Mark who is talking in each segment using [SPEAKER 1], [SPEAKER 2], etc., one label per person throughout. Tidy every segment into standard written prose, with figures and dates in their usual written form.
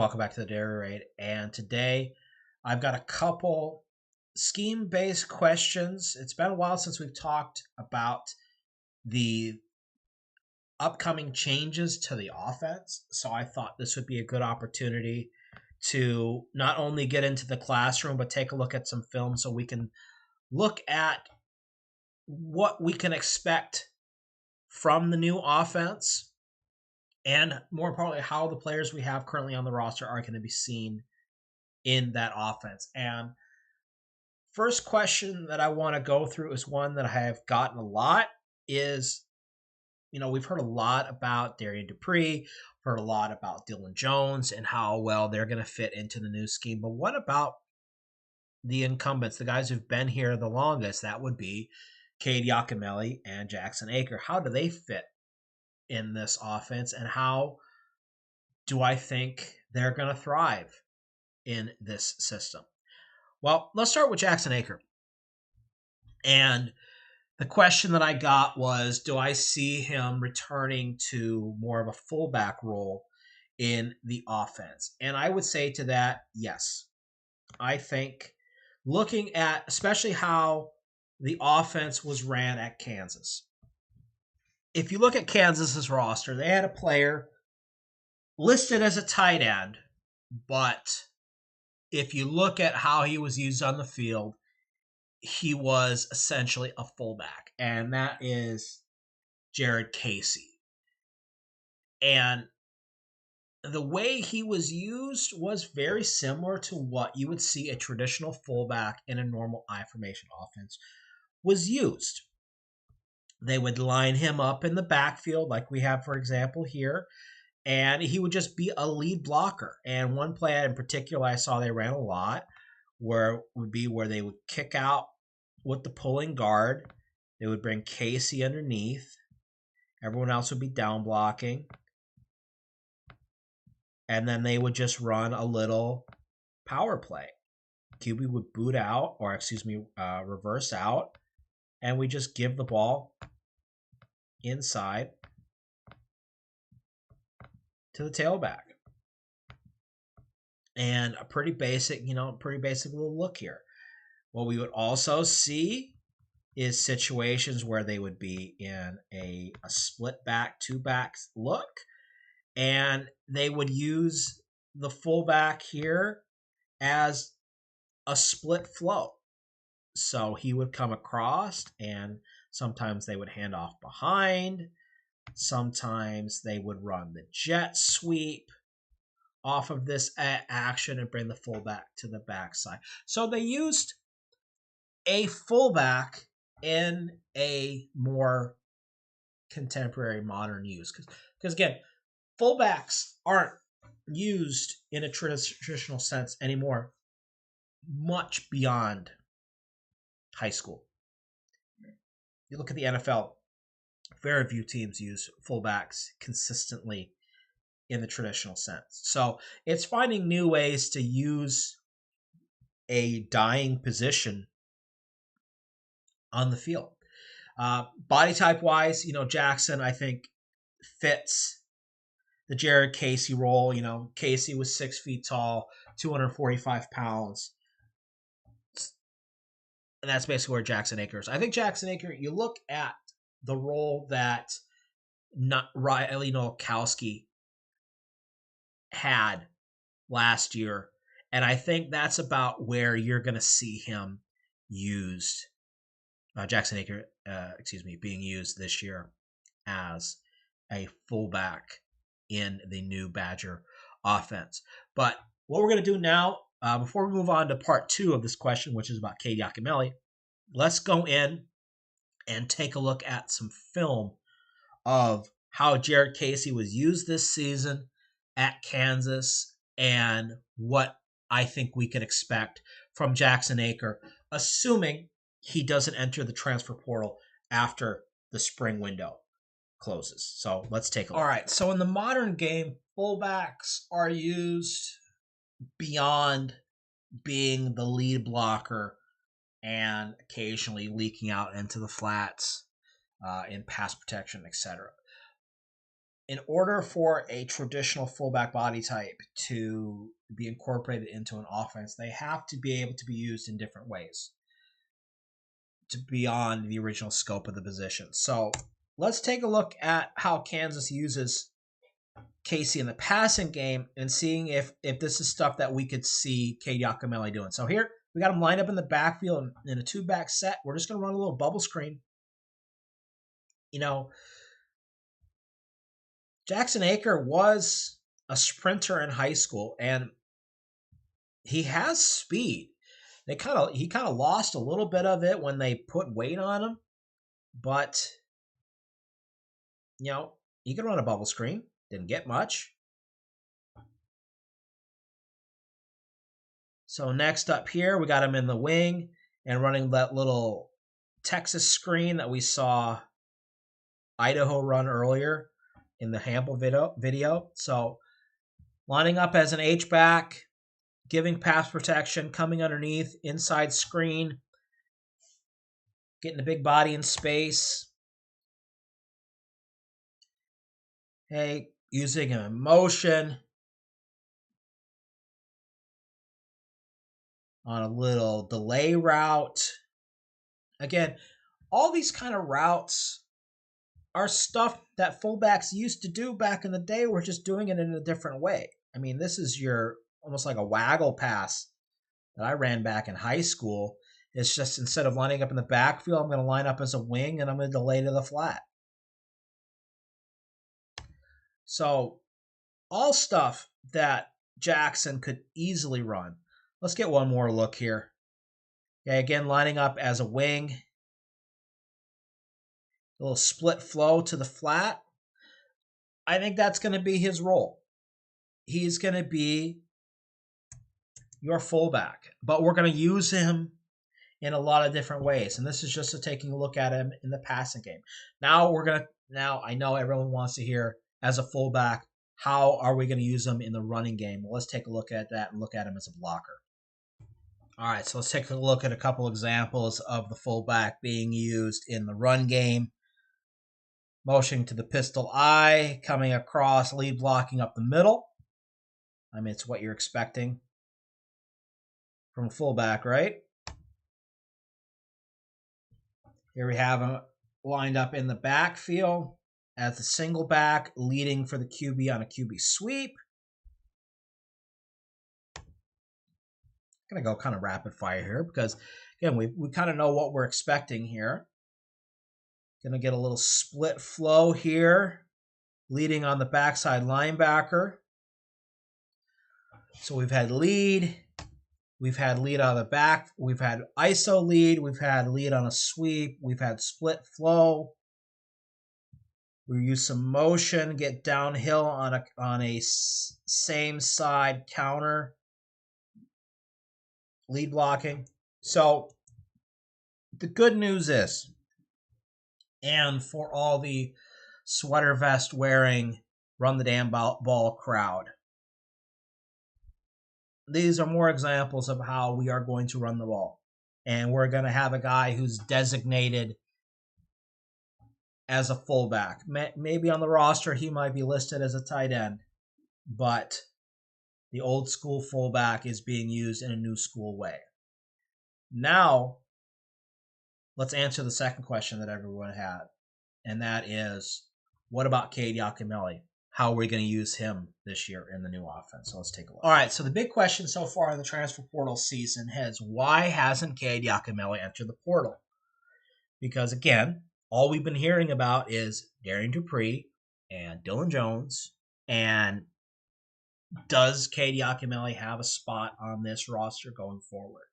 [SPEAKER 1] welcome back to the Dairy Raid. And today I've got a couple scheme-based questions. It's been a while since we've talked about the upcoming changes to the offense, so I thought this would be a good opportunity to not only get into the classroom, but take a look at some film so we can look at what we can expect from the new offense, and more importantly, how the players we have currently on the roster are going to be seen in that offense. And first question that I want to go through is one that I have gotten a lot is, we've heard a lot about Darian Dupree, heard a lot about Dylan Jones and how well they're going to fit into the new scheme. But what about the incumbents, the guys who've been here the longest? That would be Cade Yacamelli and Jackson Acker. How do they fit in this offense, and how do I think they're going to thrive in this system? Well, let's start with Jackson Acker. And the question that I got was, do I see him returning to more of a fullback role in the offense? And I would say to that, yes. I think looking at especially how the offense was ran at Kansas, if you look at Kansas's roster, they had a player listed as a tight end, but if you look at how he was used on the field, he was essentially a fullback, and that is Jared Casey. And the way he was used was very similar to what you would see a traditional fullback in a normal I formation offense was used. They would line him up in the backfield like we have, for example, here, and he would just be a lead blocker. And one play in particular I saw they ran a lot where they would kick out with the pulling guard. They would bring Casey underneath. Everyone else would be down blocking. And then they would just run a little power play. QB would reverse out, and we just give the ball inside to the tailback. And a pretty basic little look here. What we would also see is situations where they would be in a split back, two backs look, and they would use the fullback here as a split flow. So he would come across, and sometimes they would hand off behind. Sometimes they would run the jet sweep off of this action and bring the fullback to the backside. So they used a fullback in a more contemporary modern use. Because again, fullbacks aren't used in a traditional sense anymore, much beyond high school. You look at the NFL, very few teams use fullbacks consistently in the traditional sense. So it's finding new ways to use a dying position on the field. Body type wise, Jackson, I think, fits the Jared Casey role. Casey was 6 feet tall, 245 pounds. And that's basically where Jackson Acker is. I think Jackson Acker, you look at the role that Riley Nowakowski had last year, and I think that's about where you're going to see him used. Jackson Acker, being used this year as a fullback in the new Badger offense. But what we're going to do now, before we move on to part 2 of this question, which is about Cade Yacamelli, let's go in and take a look at some film of how Jared Casey was used this season at Kansas and what I think we can expect from Jackson Acker, assuming he doesn't enter the transfer portal after the spring window closes. So let's take a look. All right, so in the modern game, fullbacks are used beyond being the lead blocker and occasionally leaking out into the flats in pass protection, etc. in order for a traditional fullback body type to be incorporated into an offense, they have to be able to be used in different ways to beyond the original scope of the position. So let's take a look at how Kansas uses Casey in the passing game and seeing if this is stuff that we could see Cade Yacamelli doing. So here we got him lined up in the backfield in a two-back set. We're just going to run a little bubble screen. You know, Jackson Acker was a sprinter in high school, and he has speed. He kind of lost a little bit of it when they put weight on him, but you know, he could run a bubble screen. Didn't get much. So next up here, we got him in the wing and running that little Texas screen that we saw Idaho run earlier in the Hamble video. So lining up as an H-back, giving pass protection, coming underneath, inside screen, getting the big body in space. Hey, using him in motion on a little delay route. Again, all these kind of routes are stuff that fullbacks used to do back in the day. We're just doing it in a different way. I mean, this is your almost like a waggle pass that I ran back in high school. It's just instead of lining up in the backfield, I'm going to line up as a wing and I'm going to delay to the flat. So all stuff that Jackson could easily run. Let's get one more look here. Okay, again, lining up as a wing. A little split flow to the flat. I think that's going to be his role. He's going to be your fullback, but we're going to use him in a lot of different ways. And this is just taking a look at him in the passing game. Now I know everyone wants to hear as a fullback, how are we going to use him in the running game? Well, let's take a look at that and look at him as a blocker. All right, so let's take a look at a couple examples of the fullback being used in the run game. Motioning to the pistol I, coming across, lead blocking up the middle. I mean, it's what you're expecting from a fullback, right? Here we have him lined up in the backfield as a single back, leading for the QB on a QB sweep. I'm going to go kind of rapid fire here because, again, we kind of know what we're expecting here. Going to get a little split flow here, leading on the backside linebacker. So we've had lead. We've had lead on the back. We've had ISO lead. We've had lead on a sweep. We've had split flow. We use some motion, get downhill on a same side counter. Lead blocking. So the good news is, and for all the sweater vest wearing, run the damn ball crowd, these are more examples of how we are going to run the ball. And we're going to have a guy who's designated as a fullback. Maybe on the roster he might be listed as a tight end, but the old school fullback is being used in a new school way. Now, let's answer the second question that everyone had, and that is, what about Cade Yacamelli? How are we going to use him this year in the new offense? So let's take a look. All right, so the big question so far in the transfer portal season is, why hasn't Cade Yacamelli entered the portal? Because, again, all we've been hearing about is Darian Dupree and Dylan Jones, and does Cade Yacamelli have a spot on this roster going forward?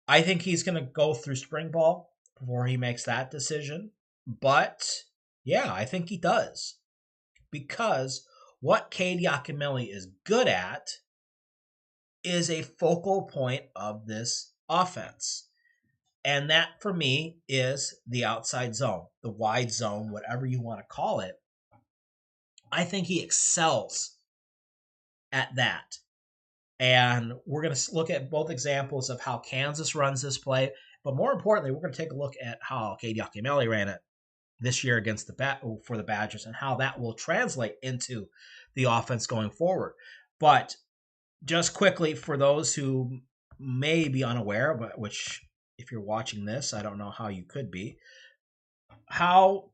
[SPEAKER 1] I think he's going to go through spring ball before he makes that decision. But, yeah, I think he does. Because what Cade Yacamelli is good at is a focal point of this offense. And that, for me, is the outside zone, the wide zone, whatever you want to call it. I think he excels at that. And we're going to look at both examples of how Kansas runs this play. But more importantly, we're going to take a look at how Cade Yacamelli ran it this year against for the Badgers, and how that will translate into the offense going forward. But just quickly, for those who may be unaware, but which if you're watching this, I don't know how you could be. How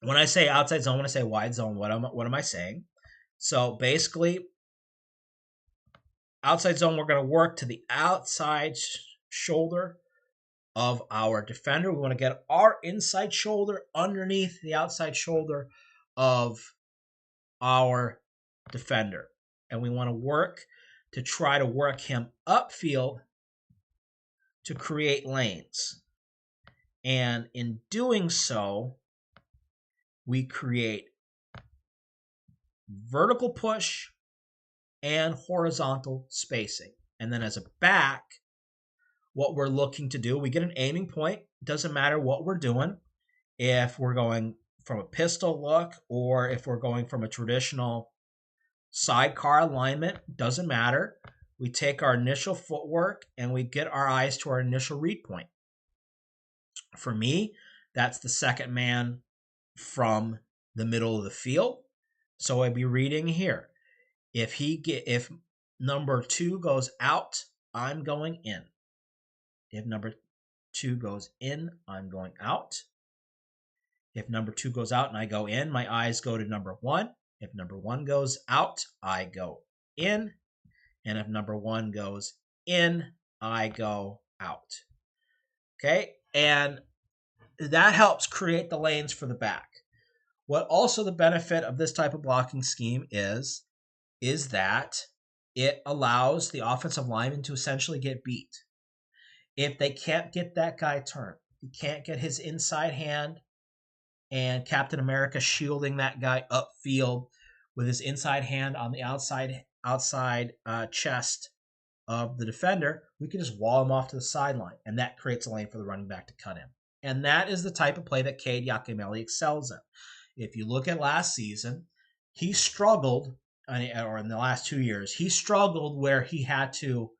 [SPEAKER 1] when I say outside zone, when I say wide zone, what am I saying? So basically, outside zone, we're going to work to the outside shoulder of our defender. We want to get our inside shoulder underneath the outside shoulder of our defender. And we want to work to try to work him upfield to create lanes. And in doing so, we create vertical push and horizontal spacing. And then as a back, what we're looking to do, we get an aiming point. Doesn't matter what we're doing. If we're going from a pistol look or if we're going from a traditional sidecar alignment, doesn't matter. We take our initial footwork and we get our eyes to our initial read point. For me, that's the second man from the middle of the field. So I'd be reading here. If number 2 goes out, I'm going in. If number 2 goes in, I'm going out. If number 2 goes out and I go in, my eyes go to number 1. If number 1 goes out, I go in. And if number 1 goes in, I go out. Okay? And that helps create the lanes for the back. What also the benefit of this type of blocking scheme is that it allows the offensive lineman to essentially get beat. If they can't get that guy turned, he can't get his inside hand and Captain America shielding that guy upfield with his inside hand on the outside chest of the defender, we can just wall him off to the sideline, and that creates a lane for the running back to cut in. And that is the type of play that Cade Yacamelli excels in. If you look at last season, he struggled, or in the last 2 years, he struggled where he had to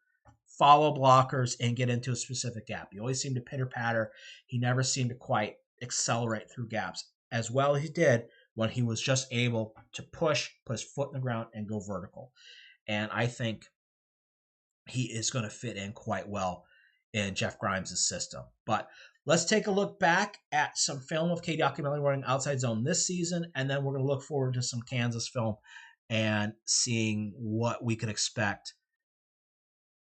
[SPEAKER 1] follow blockers and get into a specific gap. He always seemed to pitter-patter. He never seemed to quite accelerate through gaps as well as he did when he was just able to push, put his foot in the ground, and go vertical. And I think he is going to fit in quite well in Jeff Grimes' system. But let's take a look back at some film of Cade Yacamelli running outside zone this season, and then we're going to look forward to some Kansas film and seeing what we can expect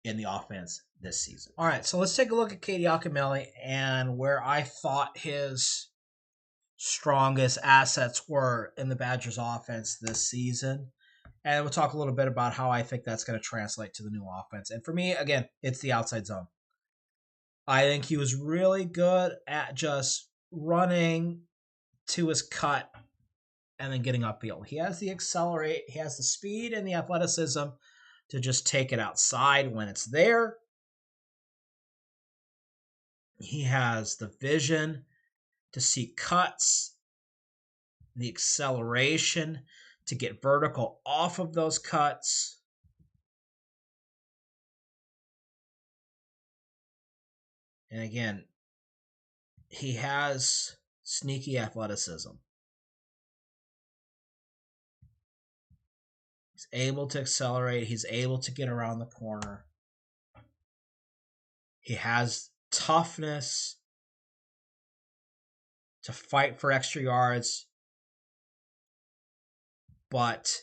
[SPEAKER 1] in the offense this season. All right, so let's take a look at Cade Yacamelli and where I thought his strongest assets were in the Badgers offense this season. And we'll talk a little bit about how I think that's going to translate to the new offense. And for me, again, it's the outside zone. I think he was really good at just running to his cut and then getting upfield. He has the speed and the athleticism to just take it outside when it's there. He has the vision to see cuts, the acceleration to get vertical off of those cuts. And again, he has sneaky athleticism. He's able to accelerate. He's able to get around the corner. He has toughness to fight for extra yards. But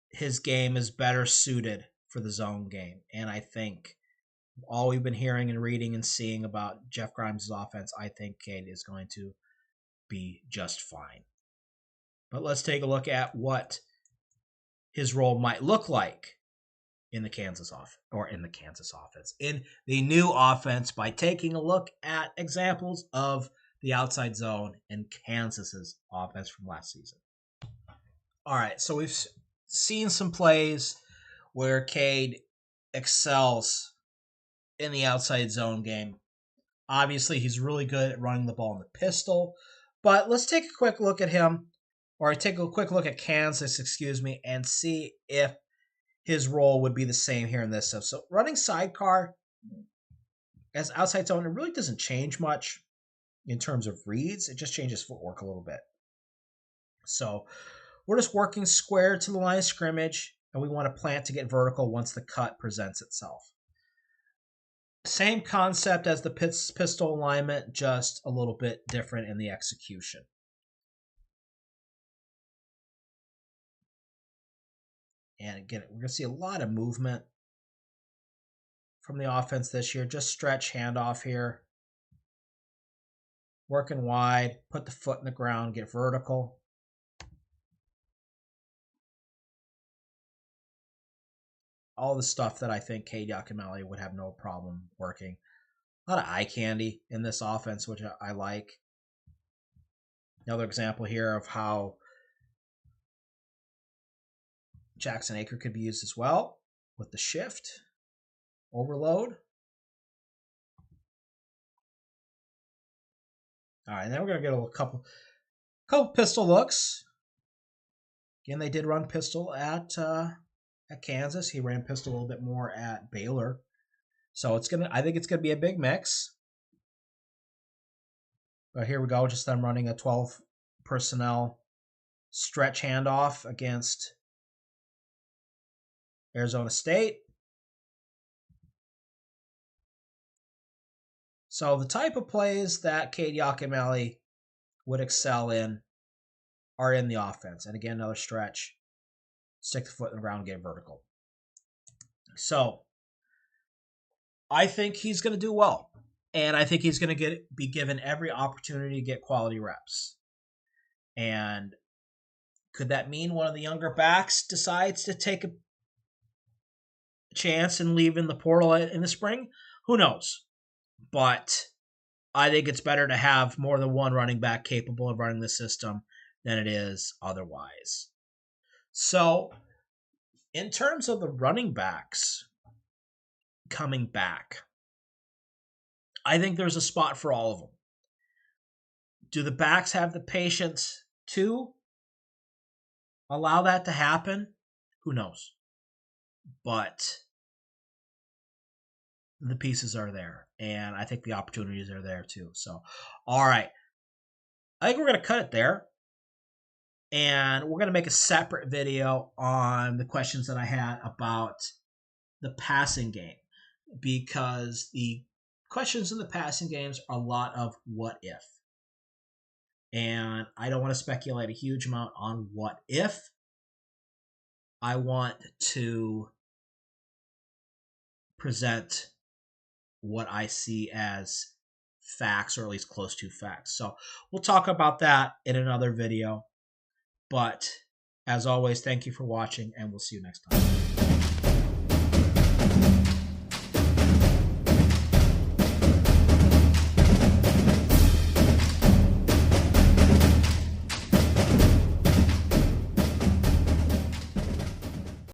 [SPEAKER 1] his game is better suited for the zone game. And I think all we've been hearing and reading and seeing about Jeff Grimes' offense, I think Cade is going to be just fine. But let's take a look at what his role might look like in the Kansas offense, in the new offense, by taking a look at examples of the outside zone in Kansas's offense from last season. All right, so we've seen some plays where Cade excels in the outside zone game. Obviously, he's really good at running the ball in the pistol, but let's take a quick look at him, or take a quick look at Kansas, and see if his role would be the same here in this stuff. So running sidecar as outside zone, it really doesn't change much. in terms of reads. It just changes footwork a little bit. So we're just working square to the line of scrimmage, and we want to plant to get vertical once the cut presents itself. Same concept as the pistol alignment, just a little bit different in the execution. And again, we're going to see a lot of movement from the offense this year. Just stretch handoff here. Working wide, put the foot in the ground, get vertical. All the stuff that I think Cade Yacamelli would have no problem working. A lot of eye candy in this offense, which I like. Another example here of how Jackson Acker could be used as well with the shift, overload. All right, and then we're going to get a couple pistol looks. Again, they did run pistol at Kansas. He ran pistol a little bit more at Baylor. So I think it's gonna be a big mix. But here we go, just them running a 12 personnel stretch handoff against Arizona State. So the type of plays that Cade Yacamelli would excel in are in the offense. And again, another stretch. Stick the foot in the ground, get vertical. So I think he's going to do well. And I think he's going to be given every opportunity to get quality reps. And could that mean one of the younger backs decides to take a chance and leave in the portal in the spring? Who knows? But I think it's better to have more than one running back capable of running the system than it is otherwise. So, in terms of the running backs coming back, I think there's a spot for all of them. Do the backs have the patience to allow that to happen? Who knows? But the pieces are there, and I think the opportunities are there too. So, all right. I think we're going to cut it there. And we're going to make a separate video on the questions that I had about the passing game, because the questions in the passing games are a lot of what if. And I don't want to speculate a huge amount on what if. I want to present what I see as facts, or at least close to facts. So we'll talk about that in another video. But as always, thank you for watching, and we'll see you next time.